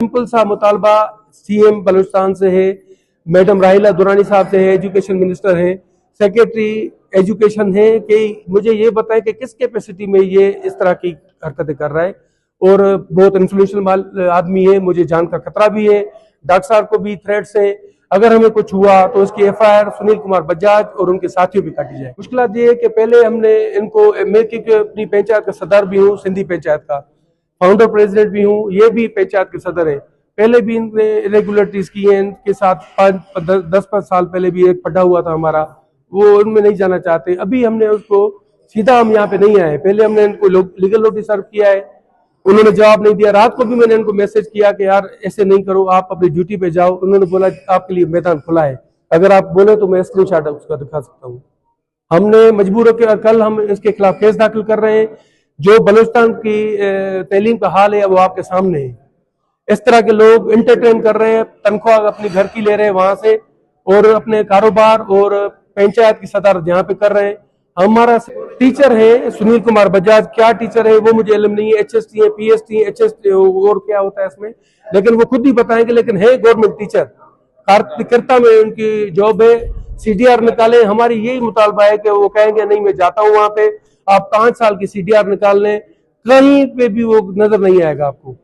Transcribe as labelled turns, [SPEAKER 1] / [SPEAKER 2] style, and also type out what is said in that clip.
[SPEAKER 1] Simple सा मुतालबा CM Balochistan से है, मैडम राहिला दुरानी साहब से है, एजुकेशन मिनिस्टर हैं, सेक्रेटरी एजुकेशन है कि मुझे ये बताएं कि किस कैपेसिटी में ये इस तरह की हरकतें कर रहा है। और बहुत इन्फ्लुएंशियल आदमी है, मुझे जान का खतरा भी है। डॉक्टर साहब को भी थ्रेट्स है, अगर हमें कुछ हुआ तो उसकी एफआईआर सुनील कुमार बजाज और उनके साथियों भी काटी जाए। मुश्किल ये है कि पहले हमने इनको, मैं क्योंकि अपनी पंचायत का सदर भी हूँ, सिंधी पंचायत का फाउंडर प्रेसिडेंट भी हूँ, ये भी पंचायत के सदर है। पहले भी इनने इरेगुलरिटीज की हैं, इनके साथ 10-5 साल पहले भी एक पढ़ा हुआ था हमारा, वो उनमें नहीं जाना चाहते। अभी हमने उसको सीधा, हम यहाँ पे नहीं आए, पहले हमने इनको लीगल नोटिस सर्व किया है, उन्होंने जवाब नहीं दिया। रात को भी मैंने इनको मैसेज किया कि यार ऐसे नहीं करो, आप अपनी ड्यूटी पे जाओ। उन्होंने बोला आपके लिए मैदान खुला है, अगर आप बोले तो मैं स्क्रीनशॉट उसका दिखा सकता हूँ। हमने मजबूर होकर, कल हम इसके खिलाफ केस दाखिल कर रहे हैं। जो बलूचिस्तान की तैलीम का हाल है वो आपके सामने है। इस तरह के लोग इंटरटेन कर रहे हैं, तनख्वाह अपने घर की ले रहे हैं वहां से, और अपने कारोबार और पंचायत की सदारत यहाँ पे कर रहे हैं। हमारा टीचर है सुनील कुमार बजाज, क्या टीचर है वो मुझे इल्म नहीं है, एचएसटी है, पीएचटी है, एचएसटी और क्या होता है इसमें, लेकिन वो खुद ही बताएंगे। लेकिन है गवर्नमेंट टीचर, कार्यकर्ता में उनकी जॉब है। सीडीआर निकाले, हमारी यही मुतालबा है कि वो कहेंगे नहीं मैं जाता हूँ वहां पे, आप 5 साल की सीडीआर निकाल लें, कहीं पे भी वो नजर नहीं आएगा आपको।